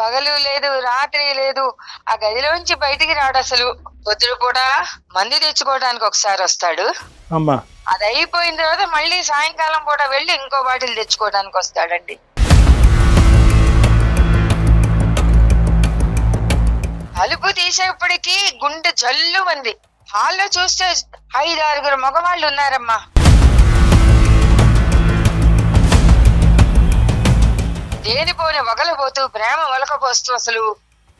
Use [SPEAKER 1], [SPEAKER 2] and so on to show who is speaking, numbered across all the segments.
[SPEAKER 1] పగలు లేదు, రాత్రి లేదు, ఆ గదిలోంచి బయటికి రాడు అసలు. పొద్దున కూడా మందు తెచ్చుకోవడానికి ఒకసారి వస్తాడు, అది అయిపోయిన తర్వాత మళ్ళీ సాయంకాలం పూట వెళ్ళి ఇంకో బాటిల్ తెచ్చుకోవడానికి వస్తాడండి. తలుపు తీసేప్పటికి గుండె జల్లు మంది. హాల్లో చూస్తే 5-6 మగవాళ్ళు ఉన్నారమ్మా. దేనిపోని వగలపోతూ ప్రేమ వలకపోస్తూ అసలు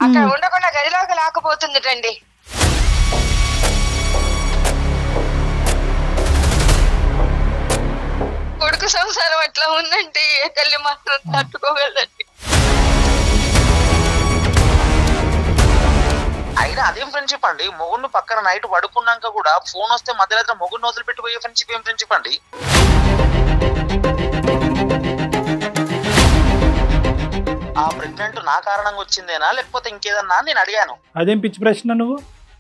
[SPEAKER 1] అక్కడ ఉండకుండా గదిలోకి లాక్కుపోతుందిటండి. కొడుకు సంసారం అట్లా ఉందంటే ఏ తల్లి మాత్రం తట్టుకోగలదండి.
[SPEAKER 2] అయినా అదేం ఫ్రెండ్షిప్ అండి? మొగుడిని పక్కన నైట్ పడుకున్నాక కూడా ఫోన్ వస్తే మధ్యరాత్రి మొగుడిని వదిలిపెట్టిపోయే ఫ్రెండ్షిప్ ఏం ఫ్రెండ్షిప్ అండి? ఆ ప్రెగ్నెంట్ నా కారణంగా వచ్చిందేనా లేకపోతే ఇంకేదన్నా నేను అడిగాను.
[SPEAKER 3] అదేం పిచ్చి ప్రశ్న నువ్వు?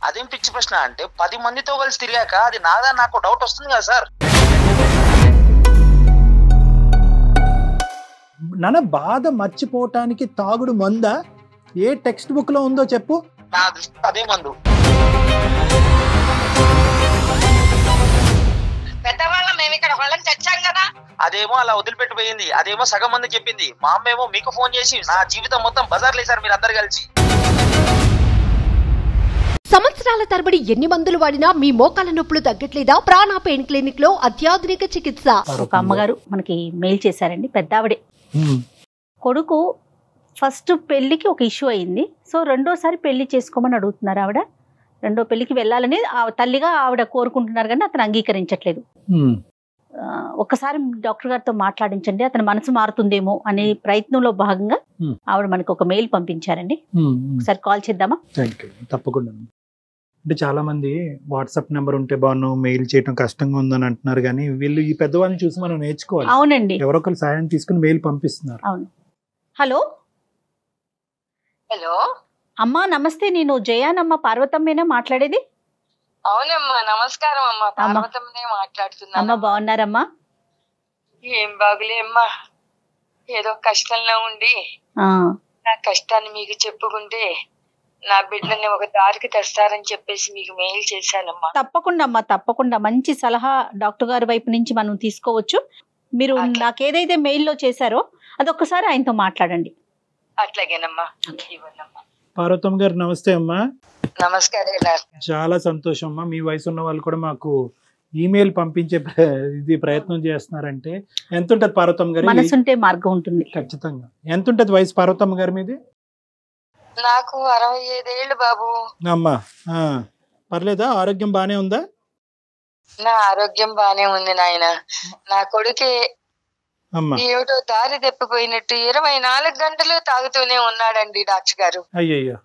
[SPEAKER 2] అదేం పిచ్చి ప్రశ్న అంటే 10 మందితో కలిసి తిరిగాక అది నాదా నాకు డౌట్ వస్తుంది కదా సార్.
[SPEAKER 3] నాన్న బాధ మర్చిపోవటానికి తాగుడు మందా? ఏ టెక్స్ట్ బుక్ లో ఉందో చెప్పు.
[SPEAKER 2] నా దృష్టి అదే మందు.
[SPEAKER 1] పెద్దవాళ్ళం మేము ఇక్కడ వాళ్ళని తెచ్చాం కదా.
[SPEAKER 2] అదేమో అలా వదిలిపెట్టిపోయింది, అదేమో సగం మంది చెప్పింది. మా అమ్మేమో మీకు ఫోన్ చేసి నా జీవితం మొత్తం బజార్ లేసారు మీరు అందరు కలిసి.
[SPEAKER 4] సంవత్సరాల తరబడి ఎన్ని మందులు వాడినా మీ మోకాల నొప్పులు తగ్గట్లేదా? ప్రాణ పెయిన్ క్లినిక్ లో అత్యాధునిక చికిత్స.
[SPEAKER 5] ఒక అమ్మగారు మనకి మెయిల్ చేశారండి, పెద్దావిడే. కొడుకు ఫస్ట్ పెళ్లికి ఒక ఇష్యూ అయింది, సో రెండోసారి పెళ్లి చేసుకోమని అడుగుతున్నారు ఆవిడ. రెండో పెళ్లికి వెళ్ళాలని తల్లిగా ఆవిడ కోరుకుంటున్నారు కానీ అతను అంగీకరించట్లేదు. ఒక్కసారి డాక్టర్ గారితో మాట్లాడించండి, అతని మనసు మారుతుందేమో అనే ప్రయత్నంలో భాగంగా ఆవిడ మనకు ఒక మెయిల్ పంపించారండి. ఒకసారి కాల్ చేద్దామా?
[SPEAKER 3] తప్పకుండా. అంటే చాలా మంది వాట్సాప్ నెంబర్ ఉంటే బాగున్నాం, మెయిల్ చేయడం కష్టంగా ఉందని అంటున్నారు, కానీ వీళ్ళు ఈ పెద్దవాళ్ళని చూసి మనం నేర్చుకోవాలి.
[SPEAKER 5] అవునండి,
[SPEAKER 3] ఎవరొకరు సాయం తీసుకుని మెయిల్ పంపిస్తున్నారు.
[SPEAKER 5] అవును. హలో
[SPEAKER 1] హలో
[SPEAKER 5] అమ్మా, నమస్తే. నేను జయానమ్మ, పార్వతమ్మేనా మాట్లాడేది?
[SPEAKER 1] అవునమ్మా, నమస్కారం అమ్మా. పార్వతమ్మనే మాట్లాడుతున్నా.
[SPEAKER 5] అమ్మ బాగున్నారమ్మా?
[SPEAKER 1] ఏం బాగులే అమ్మా, ఏదో కష్టంలో ఉండి నా కష్టాన్ని మీకు చెప్పుకుంటే నా బిడ్డని ఒక దారికి తెస్తారని చెప్పేసి మీకు మెయిల్ చేశానమ్మా.
[SPEAKER 5] తప్పకుండా అమ్మా, తప్పకుండా. మంచి సలహా డాక్టర్ గారి వైపు నుంచి మనం తీసుకోవచ్చు. మీరు నాకేదైతే మెయిల్లో చేశారో అదొక్కసారి ఆయనతో మాట్లాడండి.
[SPEAKER 1] అట్లాగేనమ్మా.
[SPEAKER 3] పార్వతమ్మ గారు నమస్తే అమ్మా.
[SPEAKER 1] నమస్కారం.
[SPEAKER 3] చాలా సంతోషం అమ్మా. మీ వయసు ఉన్న వాళ్ళు కూడా మాకు ఈమెయిల్ పంపించే ప్రయత్నం చేస్తున్నారంటే ఎంత ఉంటది పార్వతమ్మ గారు?
[SPEAKER 5] మనసుంటే మార్గం ఉంటుంది.
[SPEAKER 3] ఖచ్చితంగా. ఎంత ఉంటది వయసు పార్వతమ్మ గారి మీది?
[SPEAKER 1] నాకు 65 ఏళ్ళు బాబు.
[SPEAKER 3] అమ్మా పర్లేదా? ఆరోగ్యం బానే ఉందా?
[SPEAKER 1] నా ఆరోగ్యం బానే ఉంది నాయన. నా కొడుకే ఏమిటో దారి తెప్పిపోయినట్టు 24 గంటలు తాగుతూనే ఉన్నాడండి డాక్టర్ గారు.
[SPEAKER 3] అయ్యయ్యో.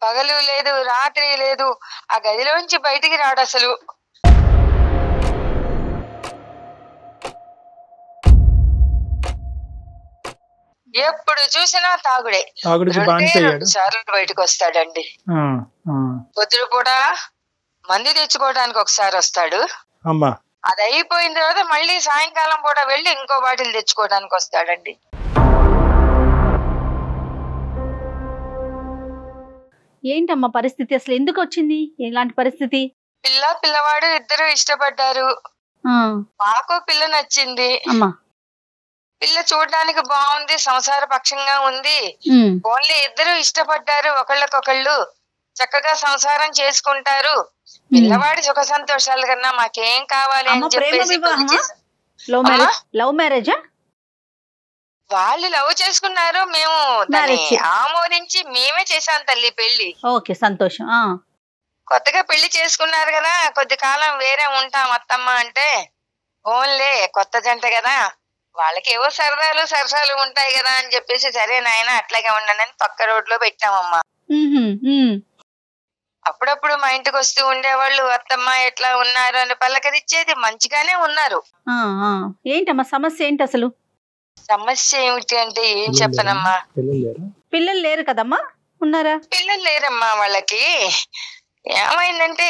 [SPEAKER 1] పగలు లేదు, రాత్రి లేదు, ఆ గదిలోంచి బయటికి రాడు అసలు. ఎప్పుడు చూసినా తాగుడే. 2 సార్లు బయటకు వస్తాడండి. పొద్దున కూడా మందు తెచ్చుకోవడానికి ఒకసారి వస్తాడు, అది అయిపోయిన తర్వాత మళ్ళీ సాయంకాలం పూట వెళ్ళి ఇంకో బాటిల్ తెచ్చుకోవడానికి వస్తాడండి.
[SPEAKER 5] ఏంటమ్మా పరిస్థితి? అసలు ఎందుకు వచ్చింది ఇలాంటి పరిస్థితి?
[SPEAKER 1] పిల్లవాడు ఇద్దరు ఇష్టపడ్డారు. మాకు పిల్ల నచ్చింది. పిల్ల చూడడానికి బాగుంది, సంసార పక్షంగా ఉంది. ఓన్లీ ఇద్దరు ఇష్టపడ్డారు, ఒకళ్ళకొకళ్ళు చక్కగా సంసారం చేసుకుంటారు. పిల్లవాడి సుఖ సంతోషాల కన్నా మాకేం కావాలి అని చెప్పేసి
[SPEAKER 5] లవ్ మ్యారేజా?
[SPEAKER 1] వాళ్ళు లవ్ చేసుకున్నారు, మేము ఆమోదించి మేమే చేశాం తల్లి పెళ్లి.
[SPEAKER 5] ఓకే, సంతోషం.
[SPEAKER 1] కొత్తగా పెళ్లి చేసుకున్నారు కదా, కొద్ది కాలం వేరే ఉంటాం అత్తమ్మ అంటే, ఓన్లే కొత్త జంట కదా, వాళ్ళకి ఏవో సరదాలు సరసాలు ఉంటాయి కదా అని చెప్పేసి సరే నాయన అట్లాగే ఉండనని పక్క రోడ్లో పెట్టామమ్మా. అప్పుడప్పుడు మా ఇంటికి వస్తూ ఉండేవాళ్ళు, అత్తమ్మ ఎట్లా ఉన్నారు అని పలకరిచ్చేది. మంచిగానే ఉన్నారు.
[SPEAKER 5] ఏంటమ్మా సమస్య ఏంటి అసలు?
[SPEAKER 1] సమస్య ఏమిటి అంటే ఏం చెప్పనమ్మా.
[SPEAKER 5] పిల్లలు లేరు కదమ్మా? ఉన్నారా?
[SPEAKER 1] పిల్లలు లేరమ్మా వాళ్ళకి. ఏమైందంటే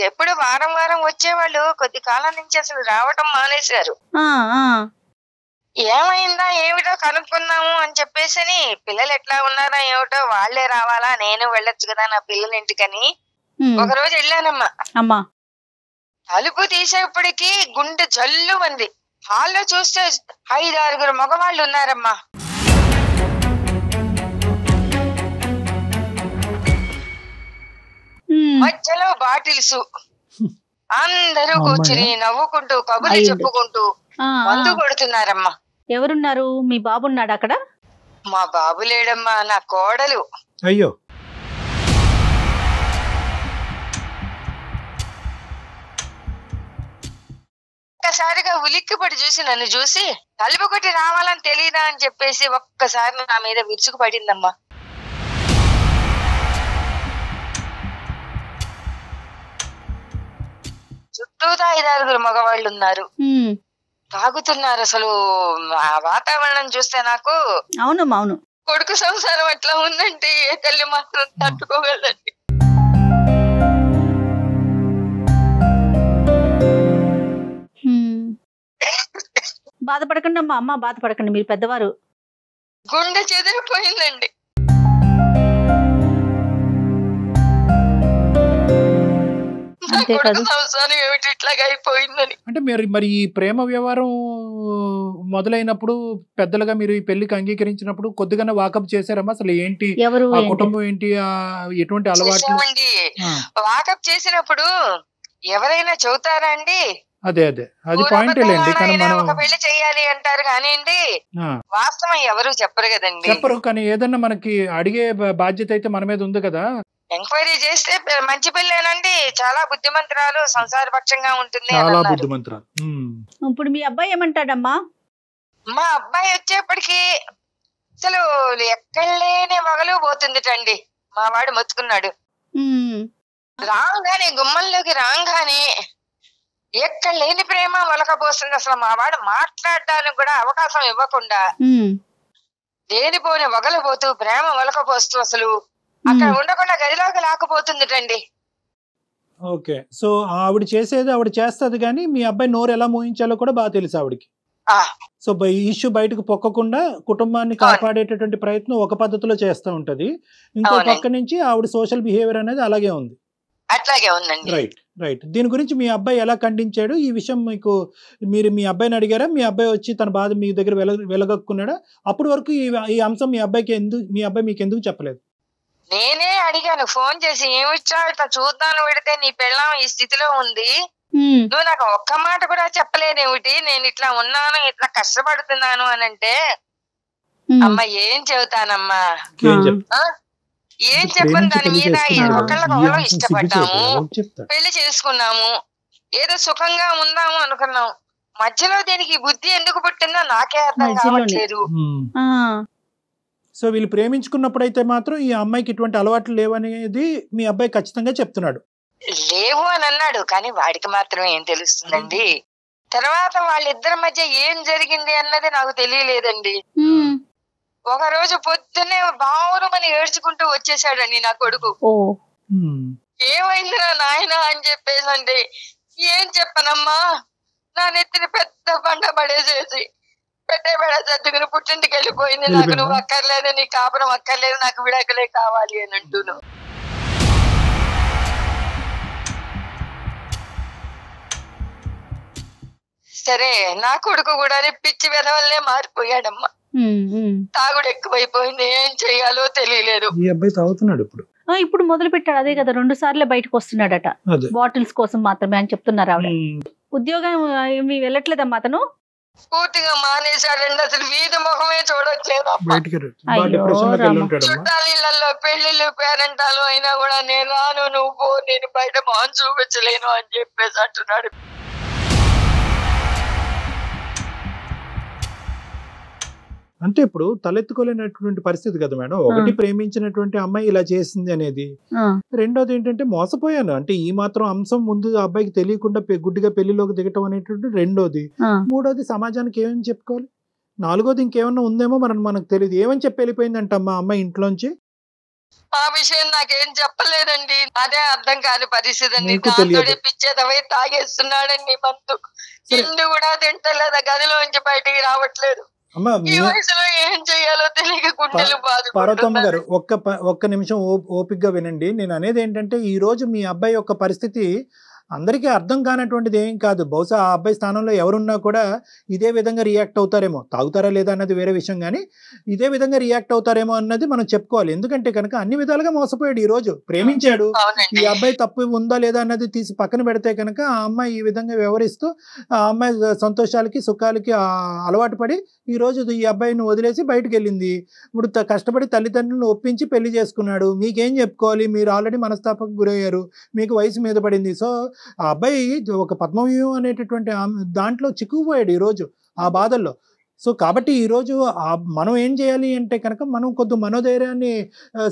[SPEAKER 1] ఎప్పుడు వారం వారం వచ్చేవాళ్ళు, కొద్ది కాలం నుంచి అసలు రావటం మానేశారు. ఏమైందా ఏమిటో కనుక్కుందాము అని చెప్పేసి పిల్లలు ఎట్లా ఉన్నారా ఏమిటో వాళ్ళే రావాలా నేను వెళ్ళొచ్చు కదా నా పిల్లల ఇంటికని ఒక రోజు వెళ్ళానమ్మా.
[SPEAKER 5] అమ్మా
[SPEAKER 1] తలుపు తీసేప్పటికి గుండె జల్లు మంది. హాల్లో చూస్తే 5-6 మగవాళ్ళు ఉన్నారమ్మా. మధ్యలో బాటిల్స్, అందరూ కూర్చుని నవ్వుకుంటూ కబుర్లు చెప్పుకుంటూ మందు కొడుతున్నారమ్మా.
[SPEAKER 5] ఎవరున్నారు? మీ బాబు ఉన్నాడు అక్కడ?
[SPEAKER 1] మా బాబు లేడమ్మా, నా కోడలు.
[SPEAKER 3] అయ్యో.
[SPEAKER 1] ఒక్కసారిగా ఉలిక్కిపడి చూసి నన్ను చూసి తలుపు కొట్టి రావాలని తెలియదా అని చెప్పేసి ఒక్కసారి నా మీద విరుచుకు పడిందమ్మా. చుట్టూతా 5-6 మగవాళ్ళు ఉన్నారు, తాగుతున్నారు. అసలు ఆ వాతావరణం చూస్తే నాకు
[SPEAKER 5] అవును
[SPEAKER 1] కొడుకు సంసారం అట్లా ఉందంటే ఏ తల్లి మాత్రం తట్టుకోగలండి.
[SPEAKER 5] బాధపడకండి అమ్మా, బాధపడకండి, మీరు పెద్దవారు.
[SPEAKER 1] గుండె చెదిరిపోయిందండి.
[SPEAKER 3] అంటే మరి ఈ ప్రేమ వ్యవహారం మొదలైనప్పుడు పెద్దలుగా మీరు ఈ పెళ్లికి అంగీకరించినప్పుడు కొద్దిగానే వాకప్ చేశారమ్మా? అసలు ఏంటి ఆ కుటుంబం ఏంటి, ఎటువంటి అలవాట్లు?
[SPEAKER 1] వాకప్ చేసినప్పుడు ఎవరైనా చెబుతారా అండి?
[SPEAKER 3] అదే అది పాయింట్ లేండి. కానీ మనం
[SPEAKER 1] పెళ్లి చెయ్యాలి అంటారు కానీ వాస్తవం ఎవరు చెప్పరు కదండి.
[SPEAKER 3] చెప్పరు, కానీ ఏదన్నా మనకి అడిగే బాధ్యత అయితే మన మీద ఉంది కదా.
[SPEAKER 1] ఎంక్వైరీ చేస్తే మంచి పిల్లేనండి, చాలా బుద్ధిమంతురాలు, సంసారపక్షంగా ఉంటుంది.
[SPEAKER 3] చాలా బుద్ధిమంతురాలు.
[SPEAKER 5] ఇప్పుడు మీ అబ్బాయి ఏమంటాడమ్మా?
[SPEAKER 1] మా అబ్బాయి వచ్చేప్పటికి అసలు ఎక్కడ లేని మొగలు పోతుందిటండి. మా వాడు మొత్తుకున్నాడు. రాగానే గుమ్మంలోకి రాగానే ఎక్కడ లేని ప్రేమ ఒలకపోస్తుంది. అసలు మా వాడు మాట్లాడడానికి కూడా అవకాశం ఇవ్వకుండా లేనిపోని వగలపోతూ ప్రేమ ఒలకపోస్తూ అసలు అక్కడ ఉండకుండా గదిలోకి లాక్కుపోతుందిటండి.
[SPEAKER 3] ఓకే, సో ఆవిడ చేసేది ఆవిడ చేస్తది కానీ మీ అబ్బాయి నోరు ఎలా మోయించాలో కూడా బాగా తెలుసు ఆవిడకి. సో ఇష్యూ బయటకు పొక్కకుండా కుటుంబాన్ని కాపాడేటటువంటి ప్రయత్నం ఒక పద్ధతిలో చేస్తూ ఉంటది, ఇంకో పక్క నుంచి ఆవిడ సోషల్ బిహేవియర్ అనేది అలాగే ఉంది.
[SPEAKER 1] అట్లాగే ఉందండి.
[SPEAKER 3] రైట్. దీని గురించి మీ అబ్బాయి ఎలా ఖండించాడు? ఈ విషయం మీకు మీరు మీ అబ్బాయిని అడిగారా? మీ అబ్బాయి వచ్చి తన బాధ మీ దగ్గర వెలగక్కున్నాడా? అప్పటి వరకు ఈ అంశం మీ అబ్బాయి మీకు ఎందుకు చెప్పలేదు?
[SPEAKER 1] నేనే అడిగాను ఫోన్ చేసి, ఏమిచ్చా ఇట్లా చూద్దాను పెడితే నీ పెళ్ళాం ఈ స్థితిలో ఉంది, నువ్వు నాకు ఒక్క మాట కూడా చెప్పలేదేమిటి, నేను ఇట్లా ఉన్నాను ఇట్లా కష్టపడుతున్నాను అని అంటే, అమ్మ ఏం చెబుతానమ్మా, ఏం చెప్పను దాని మీద. ఒకళ్ళకొకళ్ళు ఇష్టపడ్డాము, పెళ్లి చేసుకున్నాము, ఏదో సుఖంగా ఉందాము అనుకున్నాము, మధ్యలో దీనికి బుద్ధి ఎందుకు పుట్టిందో నాకే అర్థం కావట్లేదు.
[SPEAKER 3] సో వీళ్ళు ప్రేమించుకున్నప్పుడైతే మాత్రం ఈ అమ్మాయికి ఇటువంటి అలవాట్లు లేవనేది మీ అబ్బాయి ఖచ్చితంగా చెప్తున్నాడు.
[SPEAKER 1] లేవు అని అన్నాడు, కానీ వాడికి మాత్రం ఏం తెలుస్తుందండి. తర్వాత వాళ్ళిద్దరి మధ్య ఏం జరిగింది అన్నది నాకు తెలియలేదండి. ఒక రోజు పొద్దున్నే బావురమని ఏడ్చుకుంటూ వచ్చేసాడండి నా కొడుకు. ఏమైందిరా నాయన అని చెప్పేసి అంటే, ఏం చెప్పనమ్మా, నా నెత్తిని పెద్ద బండ పడేసేసి సర్దుకుని పుట్టింటికి వెళ్ళిపోయింది, నాకు నువ్వు అక్కర్లేదు, నీ కాపురం అక్కర్లేదు, నాకు విడాకులే కావాలి అని అంటును. సరే నా కొడుకు కూడా పిచ్చి వెధవల్లే మారిపోయాడమ్మా. తాగుడు ఎక్కువైపోయింది, ఏం చెయ్యాలో తెలియలేదు.
[SPEAKER 3] ఈ అబ్బాయి తాగుతున్నాడు
[SPEAKER 5] ఇప్పుడు మొదలు పెట్టాడు. అదే కదా 2 సార్లు బయటకు వస్తున్నాడట, బాటిల్స్ కోసం మాత్రమే అని చెప్తున్నారు ఆవిడ. ఉద్యోగం వెళ్ళట్లేదమ్మా అతను?
[SPEAKER 1] పూర్తిగా మానేశాడండి, అసలు వీధి ముఖమే చూడట్లేదు. చుట్టాలిళ్లలో పెళ్లిళ్ళు పేరెంటాలు అయినా కూడా నేను రాను, నువ్వు నేను బయట మొహం చూపించలేను అని చెప్పేసి అంటున్నాడు.
[SPEAKER 3] అంటే ఇప్పుడు తలెత్తుకోలేనటువంటి పరిస్థితి కదా మేడం. ఒకటి ప్రేమించినటువంటి అమ్మాయి ఇలా చేసింది అనేది, రెండోది ఏంటంటే మోసపోయాను అంటే ఈ మాత్రం అంశం ముందు అబ్బాయికి తెలియకుండా గుడ్డిగా పెళ్లిలోకి దిగటం అనేటువంటి రెండోది. మూడోది సమాజానికి ఏమని చెప్పుకోవాలి. నాలుగోది ఇంకేమన్నా ఉందేమో మనకు తెలియదు. ఏమని చెప్పి వెళ్ళిపోయిందంట అమ్మాయి ఇంట్లోంచి?
[SPEAKER 1] ఆ విషయం నాకేం చెప్పలేదండి. అదే అర్థం కాని పరిస్థితి అండి.
[SPEAKER 3] నీకు
[SPEAKER 1] దాంతో
[SPEAKER 3] తెలియదు.
[SPEAKER 1] పిచ్చేదవై తాగేస్తున్నాడండి మందు. తిండి కూడా తింటలేదు, గదిలోంచి బయటికి రావట్లేదు.
[SPEAKER 3] అమ్మా
[SPEAKER 1] ఈ వయసులో ఏం చెయ్యాలో తెలియక గుండెలు
[SPEAKER 3] పార్వతమ్మ గారు
[SPEAKER 1] బాధపడుతున్నారు.
[SPEAKER 3] ఒక్క నిమిషం ఓపికగా వినండి. నేను అనేది ఏంటంటే ఈ రోజు మీ అబ్బాయి యొక్క పరిస్థితి అందరికీ అర్థం కానటువంటిది ఏం కాదు. బహుశా ఆ అబ్బాయి స్థానంలో ఎవరున్నా కూడా ఇదే విధంగా రియాక్ట్ అవుతారేమో. తాగుతారా లేదా అన్నది వేరే విషయం, కానీ ఇదే విధంగా రియాక్ట్ అవుతారేమో అన్నది మనం చెప్పుకోవాలి. ఎందుకంటే కనుక అన్ని విధాలుగా మోసపోయాడు. ఈ రోజు ప్రేమించాడు. ఈ అబ్బాయి తప్పు ఉందా లేదా అన్నది తీసి పక్కన పెడితే కనుక ఆ అమ్మాయి ఈ విధంగా వ్యవహరిస్తూ ఆ అమ్మాయి సంతోషాలకి సుఖాలకి అలవాటు పడి ఈ రోజు ఈ అబ్బాయిని వదిలేసి బయటకు వెళ్ళింది. ఇప్పుడు కష్టపడి తల్లిదండ్రులను ఒప్పించి పెళ్లి చేసుకున్నాడు. మీకేం చెప్పుకోవాలి? మీరు ఆల్రెడీ మనస్తాపకు గురయ్యారు, మీకు వయసు మీద పడింది. సో ఆ అబ్బాయి ఒక పద్మవ్యూహం అనేటటువంటి దాంట్లో చిక్కుకుపోయాడు ఈరోజు ఆ బాధల్లో. సో కాబట్టి ఈరోజు మనం ఏం చేయాలి అంటే కనుక మనం కొద్ది మనోధైర్యాన్ని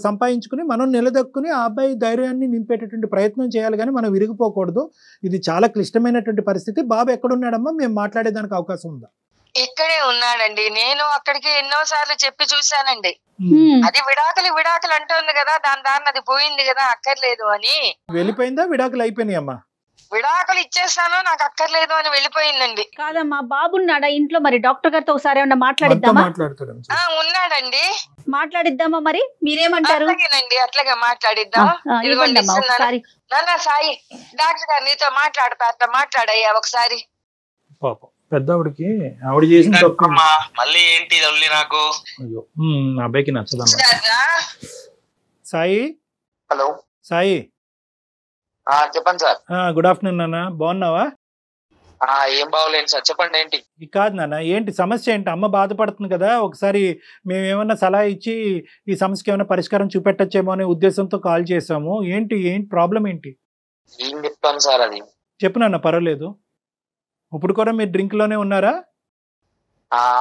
[SPEAKER 3] సంపాదించుకుని మనం నిలదొక్కుని ఆ అబ్బాయి ధైర్యాన్ని నింపేటటువంటి ప్రయత్నం చేయాలి, కానీ మనం విరిగిపోకూడదు. ఇది చాలా క్లిష్టమైనటువంటి పరిస్థితి. బాబు ఎక్కడున్నాడమ్మా? మేము మాట్లాడేదానికి అవకాశం ఉందా?
[SPEAKER 1] ఇక్కడే ఉన్నాడండి. నేను అక్కడికి ఎన్నో సార్లు చెప్పి చూశానండి. అది విడాకులు అంటుంది కదా, దాని దారిని అది పోయింది కదా, అక్కర్లేదు అని.
[SPEAKER 3] వెళ్ళిపోయిందా? విడాకులు అయిపోయినాయి అమ్మా?
[SPEAKER 1] విడాకులు ఇచ్చేస్తాను, నాకు అక్కర్లేదు అని వెళ్ళిపోయిందండి.
[SPEAKER 5] కాదమ్మా, బాబున్నాడా ఇంట్లో? మరి డాక్టర్ గారితో ఒకసారి ఏమన్నా మాట్లాడిద్దామా?
[SPEAKER 1] ఉన్నాడండి,
[SPEAKER 5] మాట్లాడిద్దామా? మరి మీరేమంటారు?
[SPEAKER 1] అట్లాగే మాట్లాడిద్దాం. నాన్న సాయి, డాక్టర్ గారు నీతో మాట్లాడయ్యా ఒకసారి.
[SPEAKER 3] పాపం పెద్దవాడికి ఆవిడ చేసిన తప్పు
[SPEAKER 2] మళ్ళీ ఏంటి నాకు?
[SPEAKER 3] అయ్యో అబ్బాయికి నచ్చదమ్మా. సాయి.
[SPEAKER 2] హలో
[SPEAKER 3] సాయి.
[SPEAKER 2] చెప్పండి సార్.
[SPEAKER 3] గుడ్ ఆఫ్టర్నూన్ నాన్న, బాగున్నావా?
[SPEAKER 2] ఏం బాగోలేను సార్, చెప్పండి ఏంటి?
[SPEAKER 3] కాదు నాన్న, ఏంటి సమస్య ఏంటి? అమ్మ బాధపడుతుంది కదా, ఒకసారి మేము ఏమన్నా సలహా ఇచ్చి ఈ సమస్యకి ఏమైనా పరిష్కారం చూపెట్టచ్చేమో అనే ఉద్దేశంతో కాల్ చేసాము. ఏంటి ప్రాబ్లం ఏంటి?
[SPEAKER 2] ఏం చెప్తాను సార్, అది
[SPEAKER 3] చెప్పు నాన్న, పర్వాలేదు. ఇప్పుడు కూడా మీరు డ్రింక్ లోనే ఉన్నారా?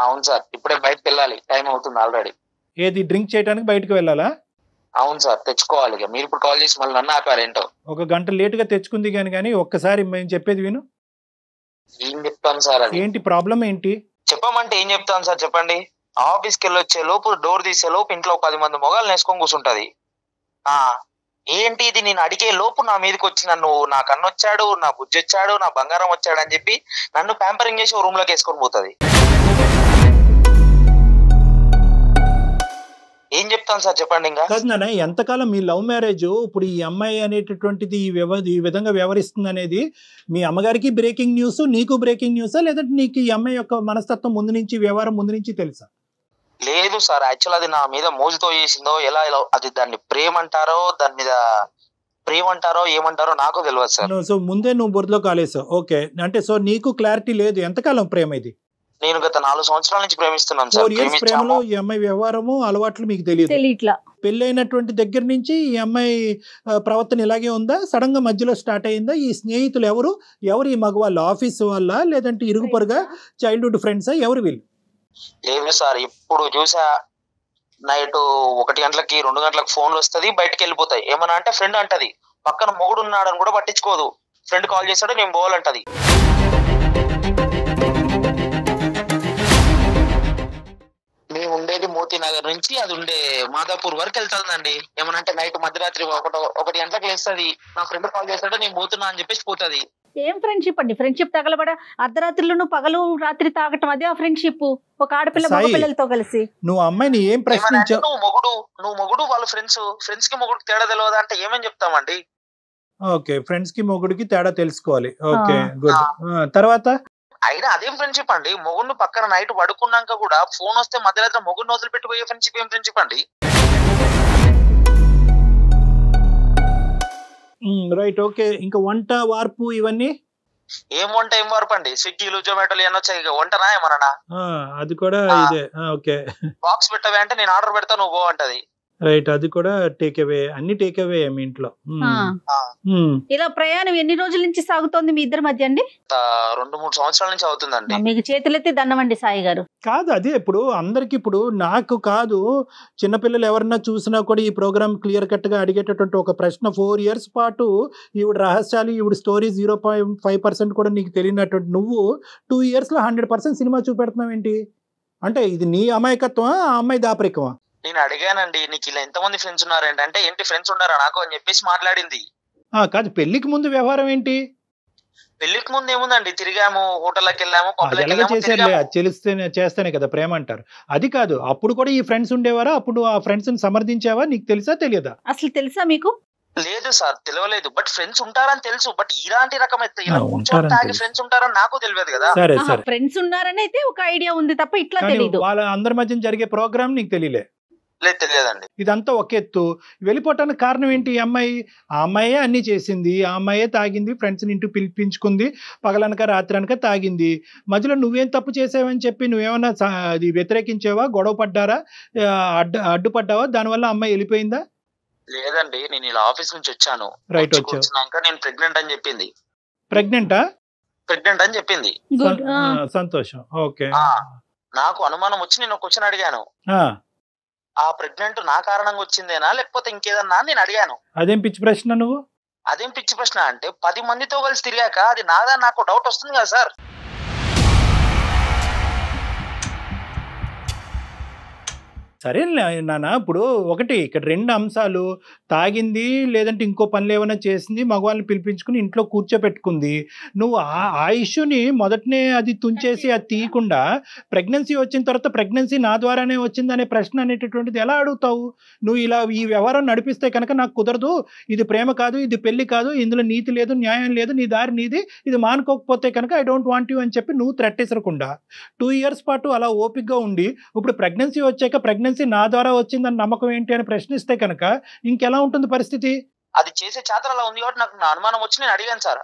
[SPEAKER 2] అవును సార్, ఇప్పుడే బయటకు వెళ్ళాలి, టైం అవుతుంది ఆల్రెడీ.
[SPEAKER 3] ఏది డ్రింక్ చేయడానికి బయటకు వెళ్ళాలా?
[SPEAKER 2] అవును సార్, తెచ్చుకోవాలి. మీరు ఇప్పుడు కాల్ చేసి మళ్ళీ నన్ను ఆపారు ఏంటో.
[SPEAKER 3] ఒక గంట లేటుగా తెచ్చుకుంది కానీ ఒక్కసారి మేము చెప్పేది విను.
[SPEAKER 2] ఏం చెప్తాను సార్, అది
[SPEAKER 3] ఏంటి ప్రాబ్లం ఏంటి?
[SPEAKER 2] చెప్పమంటే ఏం చెప్తాను సార్, చెప్పండి. ఆఫీస్కి వెళ్ళి వచ్చే లోపు, డోర్ తీసే లోపు ఇంట్లో 10 మంది మొగాలు నేసుకొని కూర్చుంటది. ఏంటి ఇది? నేను అడిగే లోపు నా మీదకి వచ్చి నన్ను, నా కన్ను వచ్చాడు, నా బుజ్జి వచ్చాడు, నా బంగారం వచ్చాడు అని చెప్పి నన్ను ప్యాంపరింగ్ చేసి రూమ్ లోకి వేసుకొని పోతుంది. ఏం చెప్తాను సార్, చెప్పండి. ఇంకా
[SPEAKER 3] కాదు నాన్న, ఎంతకాలం మీ లవ్ మ్యారేజ్, ఇప్పుడు ఈ అమ్మాయి అనేటటువంటిది ఈ విధంగా వ్యవహరిస్తుంది అనేది మీ అమ్మగారికి బ్రేకింగ్ న్యూస్, నీకు బ్రేకింగ్ న్యూసా, లేదంటే నీకు ఈ అమ్మాయి యొక్క మనస్తత్వం ముందు నుంచి, వ్యవహారం ముందు నుంచి తెలుసా?
[SPEAKER 2] లేదు సార్, యాక్చువల్ అది నా మీద మోజుతో చేసిందో, ఎలా అది దాన్ని ప్రేమ అంటారో, దాని మీద ప్రేమ అంటారో ఏమంటారో నాకు తెలియదు సార్.
[SPEAKER 3] సో ముందే నువ్వు బురదలో కాలేసావు. ఓకే, అంటే సో నీకు క్లారిటీ లేదు. ఎంతకాలం ప్రేమ ఇది?
[SPEAKER 2] నేను గత 4 సంవత్సరాల నుంచి ప్రేమిస్తున్నాను సార్.
[SPEAKER 3] 4 years ప్రేమలో ఈ అమ్మాయి వ్యవహారము, అలవాట్లు మీకు తెలియదు. పెళ్ళైనటువంటి దగ్గర నుంచి ఈ అమ్మాయి ప్రవర్తన ఇలాగే ఉందా? సడన్ గా మధ్యలో స్టార్ట్ అయిందా? ఈ స్నేహితులు ఎవరు ఈ మగవాళ్ళు? ఆఫీస్ వాళ్ళ, లేదంటే ఇరుగు పొరుగా, చైల్డ్హుడ్ ఫ్రెండ్సా, ఎవరు వీళ్ళు?
[SPEAKER 2] లేదు సార్, ఇప్పుడు చూసా నైట్ 1 గంటలకి 2 గంటలకు ఫోన్లు వస్తుంది, బయటకు వెళ్ళిపోతాయి. ఏమన్నా అంటే ఫ్రెండ్ అంటది, పక్కన మొగుడు ఉన్నాడని కూడా పట్టించుకోదు. ఫ్రెండ్ కాల్ చేస్తాడు, నేను పోవాలంటది. మేము ఉండేది మోతీ నగర్ నుంచి అది ఉండే మాదాపూర్ వరకు వెళ్తుందండి. ఏమనంటే నైట్ మధ్యరాత్రి 1 గంటలకు లేస్తుంది, నా ఫ్రెండ్ కాల్ చేస్తాడు, నేను పోతున్నా అని చెప్పేసి పోతుంది.
[SPEAKER 5] ఏం ఫ్రెండ్షిప్ అండి? ఫ్రెండ్షిప్ తగలబడ అర్ధరాత్రిలో పగలు రాత్రి తాగటం, అదే ఆ ఫ్రెండ్షిప్? ఒక ఆడపిల్ల మగ పిల్లలతో కలిసి
[SPEAKER 3] నువ్వు అమ్మాయిని ఏం ప్రశ్నించావు?
[SPEAKER 2] నువ్వు మొగుడు వాళ్ళు ఫ్రెండ్స్ కి మొగుడికి తేడా తెలియదా అంటే ఏమని చెప్తామండి?
[SPEAKER 3] ఓకే, ఫ్రెండ్స్ కి మొగుడికి తేడా తెలుసుకోవాలి. Okay good. తర్వాత
[SPEAKER 2] అయినా అదేం ఫ్రెండ్షిప్ అండి? మొగుడిని పక్కన నైట్ పడుకున్నాక కూడా ఫోన్ వస్తే మధ్యరాత్రి మొగుడిని వదిలిపెట్టి పోయే ఫ్రెండ్షిప్ ఏం ఫ్రెండ్షిప్ అండి?
[SPEAKER 3] Right, okay. ఇంకా వంట వార్పు ఇవన్నీ
[SPEAKER 2] ఏం వంట ఏం వార్పు అండి? స్విగ్గీలు జొమాటోలు ఏమన్నా వచ్చాయి, వంటనా ఏమన్నా?
[SPEAKER 3] అది కూడా ఇదే. ఓకే,
[SPEAKER 2] బాక్స్ పెట్టవే అంటే నేను ఆర్డర్ పెడతా, నువ్వు పో అంటది.
[SPEAKER 3] రైట్, అది కూడా టేక్ అవే. అన్ని టేక్ అవే మీ ఇంట్లో.
[SPEAKER 5] ఇలా ప్రయాణం ఎన్ని రోజుల నుంచి సాగుతోంది మీ ఇద్దరి మధ్య అండి?
[SPEAKER 2] 2-3 సంవత్సరాల నుంచి అవుతుందండి.
[SPEAKER 5] మీకు చేతులెత్తి దండమండి సాయి గారు.
[SPEAKER 3] కాదు, అదే ఇప్పుడు అందరికి, ఇప్పుడు నాకు కాదు, చిన్నపిల్లలు ఎవరన్నా చూసినా కూడా ఈ ప్రోగ్రామ్ క్లియర్ కట్ గా అడిగేటటువంటి ఒక ప్రశ్న. 4 years పాటు ఈవిడ రహస్యాలు, ఈవిడ స్టోరీ 0.5% కూడా నీకు తెలియనటువంటి నువ్వు 2 years లో 100% సినిమా చూపెడుతున్నావు ఏంటి? అంటే ఇది నీ అమాయకత్వమా, ఆ అమ్మాయి దాపరికమా?
[SPEAKER 2] నేను అడిగానండి, నీకు ఇలా ఎంతమంది ఫ్రెండ్స్ ఉన్నారండి అంటే, ఏంటి ఫ్రెండ్స్ ఉన్నారా నాకు అని చెప్పేసి మాట్లాడింది.
[SPEAKER 3] కాదు, పెళ్లికి ముందు వ్యవహారం ఏంటి?
[SPEAKER 2] పెళ్లికి ముందు ఏముందండి, తిరిగాము, హోటల్కి వెళ్ళాము,
[SPEAKER 3] చేస్తేనే కదా ప్రేమ అంటారు. అది కాదు, అప్పుడు కూడా ఈ ఫ్రెండ్స్ ఉండేవారా? అప్పుడు ఆ ఫ్రెండ్స్ ని సమర్థించావా? నీకు తెలుసా తెలియదా?
[SPEAKER 5] అసలు తెలుసా మీకు?
[SPEAKER 2] లేదు సార్, తెలియలేదు. బట్ ఫ్రెండ్స్ ఉంటారని తెలుసు. బట్ ఇలాంటి రకమైతే ఫ్రెండ్స్ ఉంటారని నాకు తెలియదు కదా.
[SPEAKER 5] ఫ్రెండ్స్ ఉన్నారని అయితే ఒక ఐడియా ఉంది తప్ప ఇట్లా తెలియదు.
[SPEAKER 3] వాళ్ళ అందరి మధ్య జరిగే ప్రోగ్రామ్ నీకు తెలియలే?
[SPEAKER 2] తెలియదండి.
[SPEAKER 3] ఇదంతా ఒక ఎత్తు. వెళ్ళిపోవటానికి కారణం ఏంటి? ఆ అమ్మాయే అన్ని చేసింది, ఆ అమ్మాయే తాగింది, ఫ్రెండ్స్ ని ఇంటికి పిలిపించుకుంది, పగలనక రాత్రి అనక తాగింది. మధ్యలో నువ్వేం తప్పు చేసావని చెప్పి నువ్వేమన్నా అది వ్యతిరేకించావా? గొడవ పడ్డారా? అడ్డుపడ్డావా? దానివల్ల అమ్మాయి వెళ్ళిపోయిందా?
[SPEAKER 2] లేదండి, నేను ఇలా ఆఫీస్ నుంచి వచ్చాను.
[SPEAKER 3] రైట్, వచ్చాక
[SPEAKER 2] నేను ప్రెగ్నెంట్ అని చెప్పింది.
[SPEAKER 3] ప్రెగ్నెంట్ అని
[SPEAKER 2] చెప్పింది.
[SPEAKER 3] సంతోషం. ఓకే.
[SPEAKER 2] నాకు అనుమానం వచ్చి నేను ఒక క్వశ్చన్ అడిగాను, ఆ ప్రెగ్నెంట్ నా కారణంగా వచ్చిందేనా లేకపోతే ఇంకేదన్నా నేను అడిగాను.
[SPEAKER 3] అదేం పిచ్చి ప్రశ్న నువ్వు?
[SPEAKER 2] అదేం పిచ్చి ప్రశ్న అంటే 10 మందితో కలిసి తిరిగాక అది నాదా నాకు డౌట్ వస్తుంది కదా సార్.
[SPEAKER 3] సరే నాన్న, ఇప్పుడు ఒకటి ఇక్కడ 2 అంశాలు. తాగింది, లేదంటే ఇంకో పనులు ఏమైనా చేసింది, మగవాళ్ళని పిలిపించుకుని ఇంట్లో కూర్చోపెట్టుకుంది. నువ్వు ఆ ఇష్యూని మొదటనే అది తుంచేసి అది తీయకుండా ప్రెగ్నెన్సీ వచ్చిన తర్వాత ప్రెగ్నెన్సీ నా ద్వారానే వచ్చిందనే ప్రశ్న అనేటటువంటిది ఎలా అడుగుతావు? నువ్వు ఇలా ఈ వ్యవహారం నడిపిస్తే కనుక నాకు కుదరదు, ఇది ప్రేమ కాదు, ఇది పెళ్లి కాదు, ఇందులో నీతి లేదు, న్యాయం లేదు, నీ దారి నీది, ఇది మానుకోకపోతే కనుక ఐ డోంట్ వాంట్ యూ అని చెప్పి నువ్వు థ్రెట్టేసరకుండా 2 years పాటు అలా ఓపికగా ఉండి ఇప్పుడు ప్రెగ్నెన్సీ వచ్చాక ప్రెగ్నెన్సీ నా ద్వారా వచ్చిందని నమ్మకం ఏంటి అని ప్రశ్నిస్తే కనుక ఇంకెలా ఉంటుంది పరిస్థితి?
[SPEAKER 2] అది చేసే చాతర అలా ఉంది కాబట్టి నాకు నా అనుమానం వచ్చి నేను అడిగాను సార్.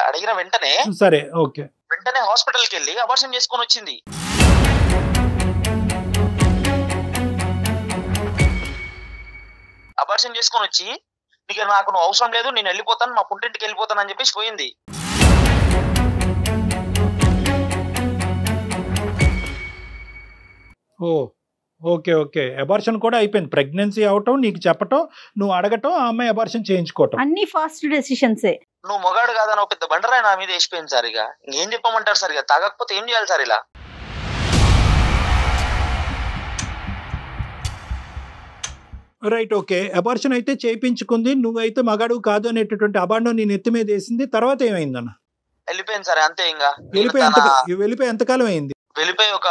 [SPEAKER 2] అడిగిన వెంటనే
[SPEAKER 3] సరే, ఓకే,
[SPEAKER 2] వెంటనే హాస్పిటల్కి వెళ్ళి అబార్షన్ చేసుకొని వచ్చింది. అబార్షన్ చేసుకొని వచ్చి నీకు నాకు అవసరం లేదు, నేను వెళ్ళిపోతాను, మా పుట్టింటికి వెళ్ళిపోతాను అని చెప్పేసి పోయింది.
[SPEAKER 3] ఓకే. అబార్షన్ కూడా అయిపోయింది. ప్రెగ్నెన్సీ అవటం, నీకు చెప్పటం, నువ్వు అడగటం, ఆ అమ్మాయి అబార్షన్ చేయించుకోవటం,
[SPEAKER 5] అన్ని ఫాస్ట్ డెసిషన్సే.
[SPEAKER 2] నువ్వు మొగాడు కాదని పెద్ద బండరాయి నా మీద వేసిపోయింది సార్. ఇక ఏం చెప్పమంటారు సార్? ఇక తాగకపోతే ఏం చేయాలి సార్? ఇలా
[SPEAKER 3] రైట్, ఓకే. అబార్షన్ అయితే చేయించుకుంది, నువ్వైతే మగాడు కాదు అనేటటువంటి అబాండం నీ నెత్తి మీద వేసింది. తర్వాత ఏమైందన్న?
[SPEAKER 2] వెళ్ళిపోయింది సార్, అంతే. ఇంకా
[SPEAKER 3] వెళ్ళిపోయి ఎంతకాలం అయింది?
[SPEAKER 2] వెళ్ళిపోయి ఒక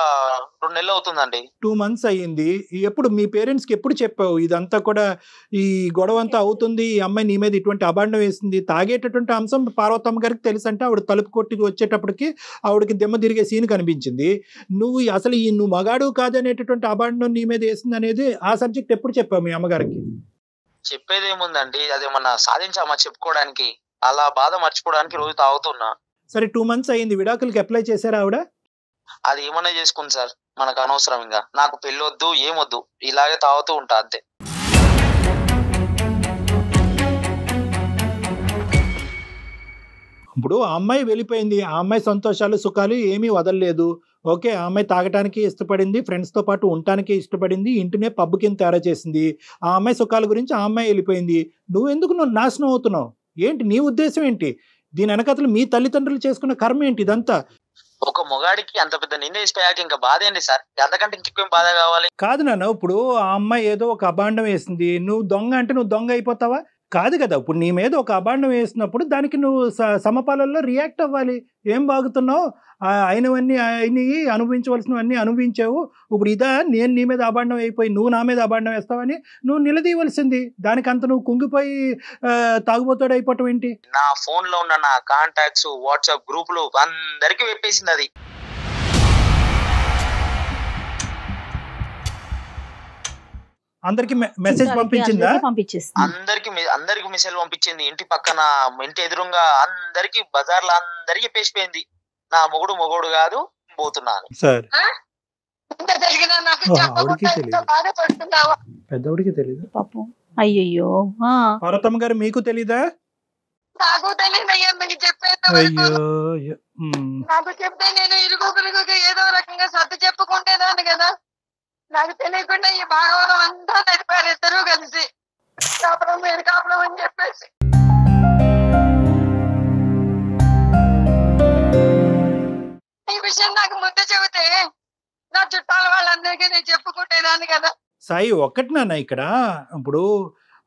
[SPEAKER 2] 2 నెలలు అవుతుందండి.
[SPEAKER 3] 2 months అయ్యింది. ఎప్పుడు మీ పేరెంట్స్ కి ఎప్పుడు చెప్పావు ఇదంతా కూడా, ఈ గొడవ అంతా అవుతుంది, ఈ అమ్మాయి నీ మీద ఇటువంటి అబాండం వేసింది? తాగేటటువంటి అంశం పార్వతమ్మ గారికి తెలుసు అంటే ఆవిడ తలుపు కొట్టి వచ్చేటప్పటికి ఆవిడకి దెమ్మ తిరిగే సీన్ కనిపించింది. నువ్వు అసలు నువ్వు మగాడు కాదు అనేటటువంటి అబాండం నీ మీద వేసింది అనేది ఆ సబ్జెక్ట్ ఎప్పుడు చెప్పావు మీ అమ్మగారికి?
[SPEAKER 2] చెప్పేది ఏముందండి, అదేమన్నా సాధించామా చెప్పుకోవడానికి? అలా బాధ మర్చిపోవడానికి రోజు తాగుతున్నా.
[SPEAKER 3] సరే, 2 months అయ్యింది, విడాకులకి అప్లై చేశారా ఆవిడ?
[SPEAKER 2] అది ఏమన్నా చేసుకుంది సార్, మనకు అనవసరం. ఇంకా నాకు పెళ్లి వద్దు, ఏమొద్దు, ఇలాగే తాగుతూ ఉంటా అంతే.
[SPEAKER 3] ఇప్పుడు ఆ అమ్మాయి వెళ్ళిపోయింది, ఆ అమ్మాయి సంతోషాలు సుఖాలు ఏమీ వదలలేదు. ఓకే, ఆ అమ్మాయి తాగటానికి ఇష్టపడింది, ఫ్రెండ్స్తో పాటు ఉండటానికి ఇష్టపడింది, ఇంటినే పబ్బు కింద తయారు చేసింది. ఆ అమ్మాయి సుఖాల గురించి ఆ అమ్మాయి వెళ్ళిపోయింది. నువ్వు నాశనం అవుతున్నావు? ఏంటి నీ ఉద్దేశం ఏంటి? దీని వెనకతలు మీ తల్లిదండ్రులు చేసుకున్న కర్మ ఏంటి ఇదంతా?
[SPEAKER 2] ఒక మొగాడికి అంత పెద్ద నింద వేసిపోయాక ఇంకా బాధ ఏంటి సార్? అంతకంటే ఇంకెక్కువ బాధ కావాలి?
[SPEAKER 3] కాదు నాన్న, ఇప్పుడు ఆ అమ్మాయి ఏదో ఒక అబాండం వేసింది, నువ్వు దొంగ అంటే నువ్వు దొంగ అయిపోతావా? కాదు కదా. ఇప్పుడు నీ మీద ఒక అబాండం వేసినప్పుడు దానికి నువ్వు సమపాలల్లో రియాక్ట్ అవ్వాలి. ఏం బాగుతున్నావు, అయినవన్నీ అయినవి, అనుభవించవలసినవన్నీ అనుభవించావు, ఇప్పుడు ఇదా నేను నీ మీద అబాండం అయిపోయి నువ్వు నా మీద అబాండం వేస్తావని నువ్వు నిలదీయవలసింది. దానికంత నువ్వు కుంగిపోయి తాగుబోతాడు అయిపోవటం ఏంటి?
[SPEAKER 2] నా ఫోన్ లో ఉన్న నా కాంటాక్ట్స్, వాట్సాప్ గ్రూపులు అందరికి వెప్పేసింది. అది
[SPEAKER 3] అందరికి మెసేజ్ పంపించిందా?
[SPEAKER 2] అందరికి మెసేజ్ పంపించింది. ఇంటి పక్కన, ఇంటి ఎదురుగా అందరికి, బజార్లో అందరికి పేసిపోయింది. నా మొగుడు కాదు, పోతున్నాను.
[SPEAKER 3] సార్, పెద్దవాడికి తెలియదు
[SPEAKER 5] పాపం. అయ్యయ్యో,
[SPEAKER 3] పార్వతమ్మ గారు మీకు తెలీదా?
[SPEAKER 1] నాకు తెలియదయ్యా, మీకు చెప్పేది. నాకు చెప్తే నేను ఇరుగుగా ఏదో రకంగా సర్ది చెప్పుకుంటేదాన్ని కదా. నాకు తెలియకుండా ఈ భాగవతం అంతా నడిపారు ఇద్దరు కలిసి, కాపురం మీరు కాపురం అని చెప్పేసి. ఈ విషయం నాకు ముందు చెబితే నా చుట్టాల వాళ్ళందరికీ నేను చెప్పుకుంటేదాన్ని కదా.
[SPEAKER 3] సాయి ఒక్కటి నాన్న, ఇక్కడ ఇప్పుడు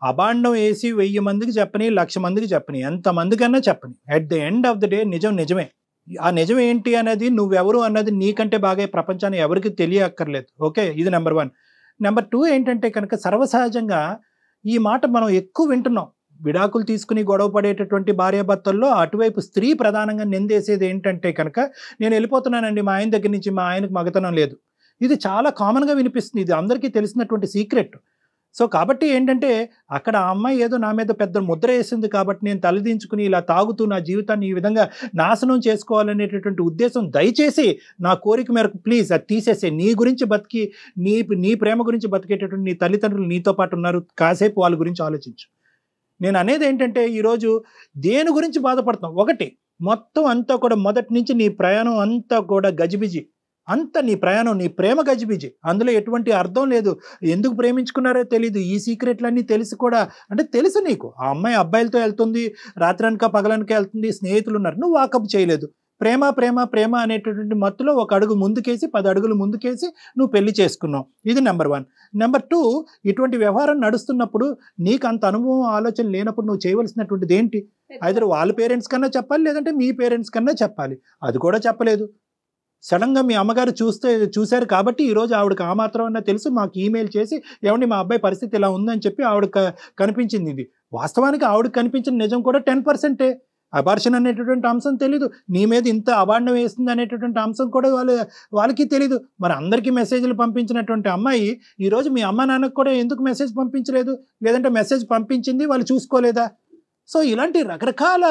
[SPEAKER 3] అబాండం వేసి 1000 మందికి చెప్పని 1,00,000 మందికి చెప్పని ఎంతమంది కన్నా చెప్పని, at the end of the day నిజమే. ఆ నిజం ఏంటి అనేది నువ్వెవరు అన్నది నీకంటే బాగా ప్రపంచాన్ని ఎవరికి తెలియక్కర్లేదు. ఓకే, ఇది నెంబర్ 1. నెంబర్ 2 ఏంటంటే కనుక సర్వసహజంగా ఈ మాట మనం ఎక్కువ వింటున్నాం. విడాకులు తీసుకుని గొడవ పడేటటువంటి భార్యాభర్తల్లో అటువైపు స్త్రీ ప్రధానంగా నిందేసేది ఏంటంటే కనుక, నేను వెళ్ళిపోతున్నానండి మా ఆయన దగ్గర నుంచి, మా ఆయనకు మగతనం లేదు. ఇది చాలా కామన్గా వినిపిస్తుంది, ఇది అందరికీ తెలిసినటువంటి సీక్రెట్. సో కాబట్టి ఏంటంటే అక్కడ ఆ అమ్మాయి ఏదో నా మీద పెద్ద ముద్ర వేసింది కాబట్టి నేను తలదించుకుని ఇలా తాగుతూ నా జీవితాన్ని ఈ విధంగా నాశనం చేసుకోవాలనేటటువంటి ఉద్దేశం, దయచేసి నా కోరిక మేరకు ప్లీజ్ అది తీసేసే. నీ గురించి బతికి నీ ప్రేమ గురించి బతికేటటువంటి నీ తల్లిదండ్రులు నీతో పాటు ఉన్నారు, కాసేపు వాళ్ళ గురించి ఆలోచించు. నేను అనేది ఏంటంటే ఈరోజు దేని గురించి బాధపడుతున్నావు? ఒకటి, మొత్తం అంతా కూడా మొదటి నుంచి నీ ప్రయాణం అంతా కూడా గజిబిజి, అంత నీ ప్రయాణం నీ ప్రేమ గజిబిజి, అందులో ఎటువంటి అర్థం లేదు. ఎందుకు ప్రేమించుకున్నారో తెలీదు, ఈ సీక్రెట్లన్నీ తెలిసి కూడా, అంటే తెలుసు నీకు ఆ అమ్మాయి అబ్బాయిలతో వెళ్తుంది, రాత్రనక పగలనక వెళ్తుంది, స్నేహితులు ఉన్నారు, నువ్వు వాకప్ చేయలేదు. ప్రేమ ప్రేమ ప్రేమ అనేటటువంటి మత్తులో 1 అడుగు ముందుకేసి 10 అడుగులు ముందుకేసి నువ్వు పెళ్లి చేసుకున్నావు. ఇది నెంబర్ 1. నెంబర్ 2, ఇటువంటి వ్యవహారం నడుస్తున్నప్పుడు నీకు అంత అనుభవం ఆలోచన లేనప్పుడు నువ్వు చేయవలసినటువంటిది ఏంటి? ఐదర్ వాళ్ళ పేరెంట్స్ కన్నా చెప్పాలి, లేదంటే మీ పేరెంట్స్ కన్నా చెప్పాలి. అది కూడా చెప్పలేదు. సడన్గా మీ అమ్మగారు చూశారు కాబట్టి ఈరోజు ఆవిడకి ఆ మాత్రం అన్నా తెలుసు, మాకు ఈమెయిల్ చేసి ఏమండి మా అబ్బాయి పరిస్థితి ఇలా ఉందని చెప్పి ఆవిడ కనిపించింది. ఇది వాస్తవానికి ఆవిడకి కనిపించిన నిజం కూడా 10%. అబార్షన్ అనేటటువంటి అంశం తెలీదు, నీ మీద ఇంత అబాండం వేస్తుంది అనేటటువంటి అంశం కూడా వాళ్ళకి తెలీదు. మరి అందరికీ మెసేజ్లు పంపించినటువంటి అమ్మాయి ఈరోజు మీ అమ్మ నాన్నకు కూడా ఎందుకు మెసేజ్ పంపించలేదు? లేదంటే మెసేజ్ పంపించింది వాళ్ళు చూసుకోలేదా? సో ఇలాంటి రకరకాల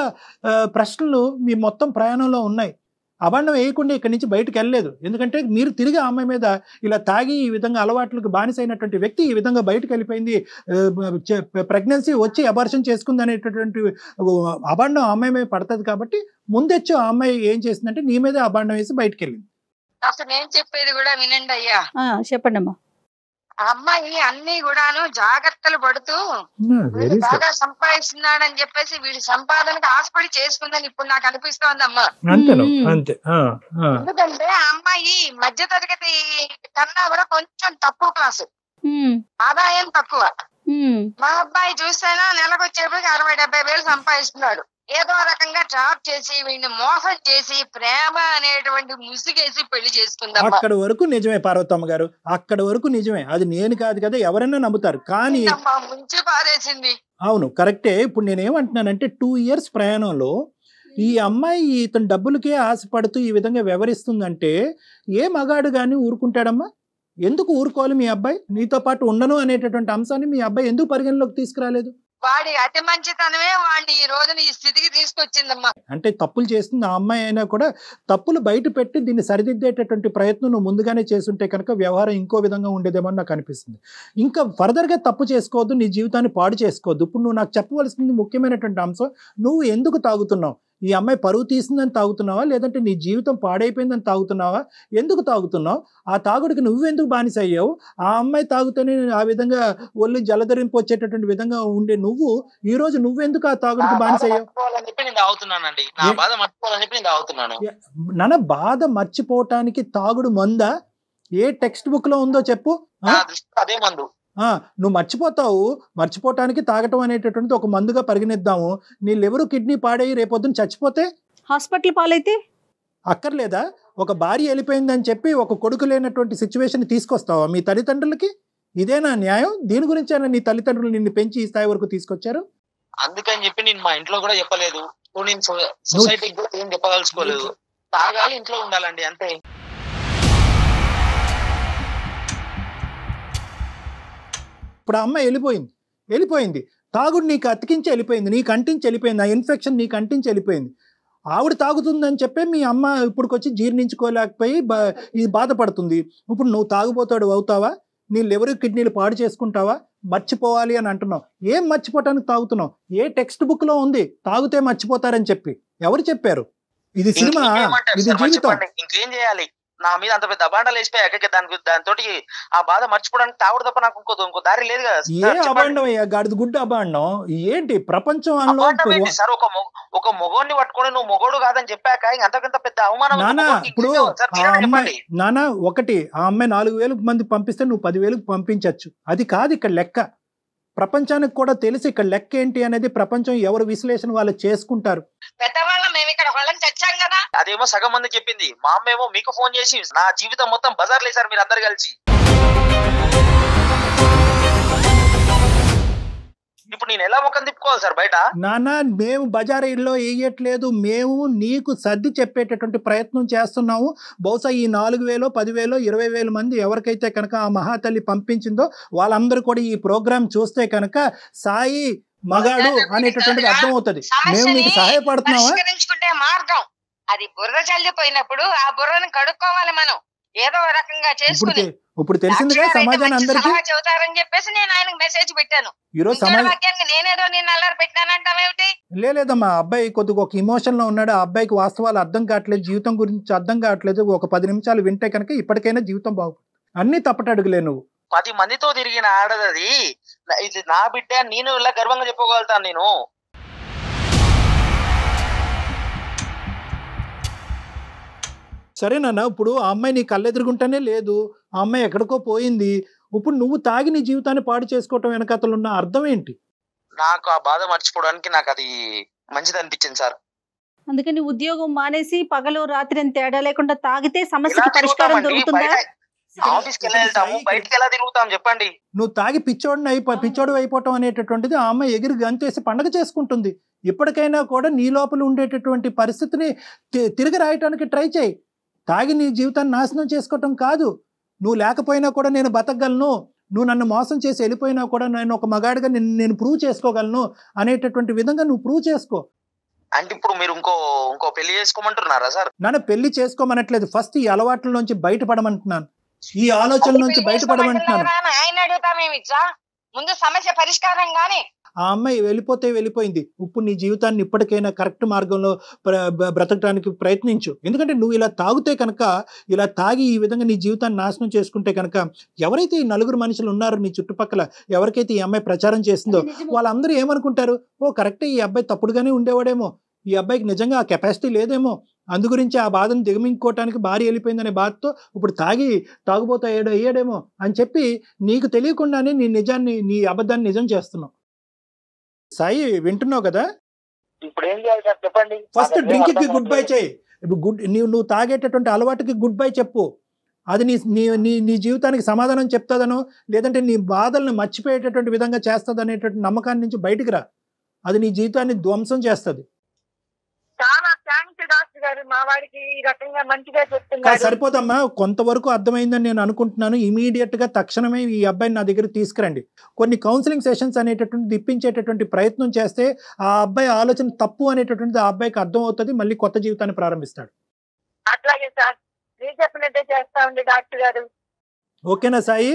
[SPEAKER 3] ప్రశ్నలు మీ మొత్తం ప్రయాణంలో ఉన్నాయి. అబాండం వేయకుండా ఇక్కడి నుంచి బయటకు వెళ్ళలేదు. ఎందుకంటే మీరు తిరిగి ఆ అమ్మాయి మీద ఇలా తాగి ఈ విధంగా అలవాట్లకు బానిసైనటువంటి వ్యక్తి ఈ విధంగా బయటకు వెళ్ళిపోయింది, ప్రెగ్నెన్సీ వచ్చి అబార్షన్ చేసుకుంది అనేటటువంటి అబాండం ఆ అమ్మాయి మీద పడుతుంది. కాబట్టి ముందొచ్చి ఆ అమ్మాయి ఏం చేసిందంటే నీ మీదే అబాండం వేసి బయటకు వెళ్ళింది.
[SPEAKER 1] అసలు నేను చెప్పేది కూడా వినండి అయ్యా.
[SPEAKER 5] చెప్పండి అమ్మా.
[SPEAKER 1] అమ్మాయి అన్ని కూడాను జాగ్రత్తలు పడుతూ బాగా సంపాదిస్తున్నాడని చెప్పేసి వీడి సంపాదనకు ఆశపడి చేసుకుందని ఇప్పుడు నాకు అనిపిస్తోందమ్మా. ఎందుకంటే ఆ అమ్మాయి మధ్య తరగతి కన్నా కూడా కొంచెం తక్కువ క్లాసు, ఆదాయం తక్కువ. మా అబ్బాయి చూస్తేనా నెలకు వచ్చేప్పటికి 60-70 వేలు సంపాదిస్తున్నాడు. ఏదో రకంగా ట్రాప్ చేసి వీడిని మోసం చేసి ప్రేమ అనేటువంటి ముసుగేసి పెళ్లి చేసుకుందాం.
[SPEAKER 3] అక్కడ వరకు నిజమే పార్వతమ్మ గారు, అక్కడ వరకు నిజమే. అది నేను కాదు కదా, ఎవరైనా నమ్ముతారు. కానీ
[SPEAKER 1] ముంచి పారేసింది.
[SPEAKER 3] అవును, కరెక్టే. ఇప్పుడు నేనేమంటున్నానంటే 2 ఇయర్స్ ప్రయాణంలో ఈ అమ్మాయి ఇతను డబ్బులకే ఆశపడుతూ ఈ విధంగా వ్యవహరిస్తుందంటే ఏ మగాడు గాని ఊరుకుంటాడమ్మా? ఎందుకు ఊరుకోవాలి? మీ అబ్బాయి నీతో పాటు ఉండను అనేటటువంటి అంశాన్ని మీ అబ్బాయి ఎందుకు పరిగణలోకి తీసుకురాలేదు?
[SPEAKER 1] వాడి అతి మంచితనమే వాడిని ఈ రోజున ఈ స్థితికి తీసుకొచ్చిందమ్మా.
[SPEAKER 3] అంటే తప్పులు చేస్తుంది ఆ అమ్మాయి అయినా కూడా తప్పులు బయట పెట్టి దీన్ని సరిదిద్దేటటువంటి ప్రయత్నం నువ్వు ముందుగానే చేస్తుంటే కనుక వ్యవహారం ఇంకో విధంగా ఉండేదేమో నాకు అనిపిస్తుంది. ఇంకా ఫర్దర్గా తప్పు చేసుకోవద్దు, నీ జీవితాన్ని పాడు చేసుకోవద్దు. ఇప్పుడు నువ్వు నాకు చెప్పవలసింది ముఖ్యమైనటువంటి అంశం, నువ్వు ఎందుకు తాగుతున్నావు? ఈ అమ్మాయి పరువు తీసిందని తాగుతున్నావా, లేదంటే నీ జీవితం పాడైపోయిందని తాగుతున్నావా? ఎందుకు తాగుతున్నావు? ఆ తాగుడికి నువ్వెందుకు బానిస అయ్యావు? ఆ అమ్మాయి తాగుతూనే ఆ విధంగా ఒళ్ళు జలధరింపు వచ్చేటటువంటి విధంగా ఉండే నువ్వు ఈ రోజు నువ్వెందుకు ఆ తాగుడికి బానిస అయ్యావు? నాన్న, బాధ మర్చిపోవటానికి తాగుడు మందా? ఏ టెక్స్ట్ బుక్ లో ఉందో చెప్పు.
[SPEAKER 2] అదే మందు.
[SPEAKER 3] నువ్వు మర్చిపోవటానికి తాగటం అనేటటువంటిది ఒక మందుగా పరిగణిద్దాము. నీ లివరు కిడ్నీ పాడయ్యి రేపొద్దున చచ్చిపోతే
[SPEAKER 5] హాస్పిటల్ పాలైతే
[SPEAKER 3] అక్కర్లేదా? ఒక భార్య వెళ్ళిపోయిందని చెప్పి ఒక కొడుకు లేనటువంటి సిచ్యువేషన్ తీసుకొస్తావా మీ తల్లిదండ్రులకి? ఇదేనా న్యాయం? దీని గురించేనా నీ తల్లిదండ్రులు నిన్ను పెంచి ఈ స్థాయి వరకు తీసుకొచ్చారు?
[SPEAKER 2] అందుకని చెప్పి నేను మా ఇంట్లో కూడా చెప్పలేదు, నేను సొసైటీకి కూడా ఏం చెప్పదలుచుకోలేదు. తాగాలి, ఇంట్లో ఉండాలండి, అంతే.
[SPEAKER 3] ఇప్పుడు ఆ అమ్మాయి వెళ్ళిపోయింది, తాగుడు నీకు అతికించి వెళ్ళిపోయింది, నీకు అంటించి వెళ్ళిపోయింది, ఆ ఇన్ఫెక్షన్ నీకు అంటించి వెళ్ళిపోయింది. ఆవిడ తాగుతుందని చెప్పి మీ అమ్మ ఇప్పుడుకొచ్చి జీర్ణించుకోలేకపోయి ఇది బాధపడుతుంది. ఇప్పుడు నువ్వు తాగుపోతాడు అవుతావా? నీ లివర్ కిడ్నీలు పాడు చేసుకుంటావా? మర్చిపోవాలి అని అంటున్నావు. ఏం మర్చిపోవటానికి తాగుతున్నావు? ఏ టెక్స్ట్ బుక్ లో ఉంది తాగితే మర్చిపోతారని చెప్పి? ఎవరు చెప్పారు? ఇది సినిమా, ఇది జీవితం.
[SPEAKER 2] ఇంకేం చేయాలి? నా మీద అంత పెద్ద అబాండాలు వేసిపోయాక దాంతో ఆ బాధ మర్చిపోవడానికి తాగుడు తప్ప నాకు ఇంకో దారి లేదు కదా.
[SPEAKER 3] ఏ అబాండం అయ్యా, గాడిద గుడ్డ అబాండం ఏంటి ప్రపంచంలో
[SPEAKER 2] సార్? ఒక మొగోడిని పట్టుకొని నువ్వు మొగోడు కాదని చెప్పాక అంతకంత పెద్ద అవమానం.
[SPEAKER 3] ఇప్పుడు నానా ఒకటి, ఆ అమ్మాయి 4,000 మంది పంపిస్తే నువ్వు 10,000 పంపించచ్చు, అది కాదు ఇక్కడ లెక్క. ప్రపంచానికి కూడా తెలిసి ఇక్కడ లెక్క ఏంటి అనేది ప్రపంచం ఎవరు విశ్లేషణ వాళ్ళు చేసుకుంటారు.
[SPEAKER 2] అదేమో సగం మంది చెప్పింది, మా అమ్మ ఏమో మీకు ఫోన్ చేసి నా జీవితం మొత్తం బజార్ లేసారు మీరు అందరు కలిసి. ఇప్పుడు నేను ఎలా ముఖం తిప్పుకోవాలి సార్ బయట?
[SPEAKER 3] నానా మేము బజారీల్లో వేయట్లేదు, మేము నీకు సర్ది చెప్పేటటువంటి ప్రయత్నం చేస్తున్నాము. బహుశా ఈ 4,000, 10,000, 20,000 మంది ఎవరికైతే కనుక ఆ మహాతల్లి పంపించిందో వాళ్ళందరూ కూడా ఈ ప్రోగ్రాం చూస్తే కనుక సాయి మగాడు అనేటటువంటిది అర్థం అవుతుంది. మేము మీకు సహాయపడుతున్నావా?
[SPEAKER 1] మార్గం అది బుర్ర చల్లిపోయినప్పుడు ఆ బుర్రను కడుక్కోవాలి మనం ఏదో రకంగా చేసుకుని.
[SPEAKER 3] ఇప్పుడు తెలిసిందిగా సమాజాన్ని అందరికీ
[SPEAKER 1] చెబుతారని చెప్పేసి నేను ఆయనకు మెసేజ్ పెట్టాను.
[SPEAKER 3] ఈరోజు సమాజానికి
[SPEAKER 1] నేనేదో నేను అల్లరి పెట్టానంటావేమిటి?
[SPEAKER 3] లేదమ్మా, అబ్బాయి కొద్దిగా ఒక ఇమోషన్ లో ఉన్నాడు. ఆ అబ్బాయికి వాస్తవాలు అర్థం కావట్లేదు, జీవితం గురించి అర్థం కావట్లేదు. ఒక 10 నిమిషాలు వింటే కనుక ఇప్పటికైనా జీవితం బాగుంటుంది. అన్ని తప్పటడుగులే. నువ్వు
[SPEAKER 2] 10 మందితో తిరిగిన ఆడదది, ఇది నా బిడ్డ, నేను ఇలా గర్వంగా చెప్పుకోగలుగుతాను నేను.
[SPEAKER 3] సరేనా, ఇప్పుడు ఆ అమ్మాయి నీ కళ్ళెదురుగుంటానే లేదు, ఆ అమ్మాయి ఎక్కడికో పోయింది. ఇప్పుడు నువ్వు తాగి నీ జీవితాన్ని పాడు చేసుకోవటం వెనకతలు ఉన్న అర్థం ఏంటి?
[SPEAKER 2] నాకు ఆ బాధ మర్చిపోవడానికి నాకు అది మంచిది అనిపించింది సార్.
[SPEAKER 5] అందుకని ఉద్యోగం మానేసి పగలు రాత్రి అని తేడా లేకుండా తాగితే సమస్యకి పరిష్కారం దొరుకుతుందా?
[SPEAKER 2] ఆఫీస్కి ఎలా వెళ్తాము, బయటకి ఎలా తిరుగుతాం చెప్పండి?
[SPEAKER 3] నువ్వు తాగి పిచ్చోడు అయిపోవటం అనేటటువంటిది ఆ అమ్మాయి ఎగిరి గంతేసి పండగ చేసుకుంటుంది. ఇప్పటికైనా కూడా నీ లోపల ఉండేటటువంటి పరిస్థితిని తిరిగి రాయటానికి ట్రై చేయి. తాగి నీ జీవితాన్ని నాశనం చేసుకోవటం కాదు. నువ్వు లేకపోయినా కూడా నేను బతకగలను, నువ్వు నన్ను మోసం చేసి వెళ్ళిపోయినా కూడా నేను ఒక మగాడిగా నేను ప్రూవ్ చేసుకోగలను అనేటటువంటి విధంగా నువ్వు ప్రూవ్ చేసుకో.
[SPEAKER 2] అంటే ఇప్పుడు మీరు ఇంకో పెళ్లి చేసుకోమంటున్నారా సార్?
[SPEAKER 3] నన్ను పెళ్లి చేసుకోమనట్లేదు, ఫస్ట్ ఈ అలవాట్ల నుంచి బయటపడమంటున్నాను, ఈ ఆలోచన నుంచి బయటపడమంటున్నాను.
[SPEAKER 1] ఆయన అడుగుతామేమిచ్చా ముందు సమస్య పరిష్కారం గాని.
[SPEAKER 3] ఆ అమ్మాయి వెళ్ళిపోయింది. ఇప్పుడు నీ జీవితాన్ని ఇప్పటికైనా కరెక్ట్ మార్గంలో బ్రతకడానికి ప్రయత్నించు. ఎందుకంటే నువ్వు ఇలా తాగితే కనుక, ఇలా తాగి ఈ విధంగా నీ జీవితాన్ని నాశనం చేసుకుంటే కనుక ఎవరైతే ఈ 4 మనుషులు ఉన్నారో నీ చుట్టుపక్కల, ఎవరికైతే ఈ అమ్మాయి ప్రచారం చేసిందో వాళ్ళందరూ ఏమనుకుంటారు, ఓ కరెక్టే ఈ అబ్బాయి తప్పుడుగానే ఉండేవాడేమో, ఈ అబ్బాయికి నిజంగా ఆ కెపాసిటీ లేదేమో, అందుగురించి ఆ బాధను దిగమించుకోవటానికి భార్య వెళ్ళిపోయిందనే బాధతో ఇప్పుడు తాగుబోతాడు అయ్యాడేమో అని చెప్పి నీకు తెలియకుండానే నీ అబద్ధాన్ని నిజం చేస్తున్నావు. సాయి వింటున్నావు కదా?
[SPEAKER 2] ఇప్పుడు ఏం చేయాలి సార్ చెప్పండి.
[SPEAKER 3] ఫస్ట్ డ్రింక్ కి గుడ్ బై చేయి. నువ్వు తాగేటటువంటి అలవాటుకి గుడ్ బై చెప్పు. అది నీ జీవితానికి సమాధానం చెప్తాదనో, లేదంటే నీ బాధలను మర్చిపోయేటటువంటి విధంగా చేస్తుంది అనేటువంటి నమ్మకాన్ని నుంచి బయటికి రా. అది నీ జీవితాన్ని ధ్వంసం చేస్తుంది.
[SPEAKER 1] చాలా థాంక్స్ డాక్టర్ గారు, మా వాడికి ఈ రకంగా మంచిగా చెప్తున్నారు.
[SPEAKER 3] సరిపోదమ్మా, కొంతవరకు అర్థమైందని నేను అనుకుంటున్నాను. ఇమీడియట్ గా తక్షణమే ఈ అబ్బాయిని నా దగ్గర తీసుకురండి. కొన్ని కౌన్సిలింగ్ సెషన్స్ అనేటటువంటి ఇప్పించేటటువంటి ప్రయత్నం చేస్తే ఆ అబ్బాయి ఆలోచన తప్పు అనేటటువంటిది ఆ అబ్బాయికి అర్థం అవుతుంది, మళ్ళీ కొత్త జీవితాన్ని ప్రారంభిస్తాడు.
[SPEAKER 1] అట్లాగే సార్, మీరు చెప్పినట్టే చేస్తా ఉంది డాక్టర్ గారు.
[SPEAKER 3] ఓకేనా సాయి?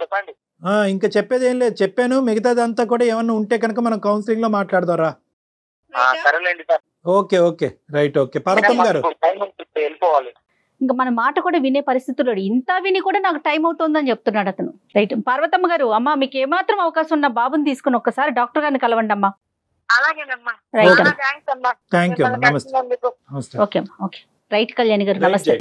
[SPEAKER 2] చెప్పండి.
[SPEAKER 3] ఇంకా చెప్పేది ఏం లేదు, చెప్పాను. మిగతాదంతా కూడా ఏమన్నా ఉంటే కనుక మనం కౌన్సిలింగ్ లో మాట్లాడదారా? Okay okay right. Okay Parvathamma garu,
[SPEAKER 5] ఇంకా మన మాట కూడా వినే పరిస్థితుల్లో ఇంత విని కూడా నాకు టైం అవుతుందని చెప్తున్నాడు అతను. రైట్ పార్వతమ్మ గారు, అమ్మా మీకు ఏమాత్రం అవకాశం ఉన్న బాబుని తీసుకుని ఒక్కసారి డాక్టర్ గారిని కలవండి అమ్మా.
[SPEAKER 3] Thank you. నమస్తే.
[SPEAKER 5] ఓకే అమ్మా. ఓకే రైట్ కళ్యాణి గారు, నమస్తే.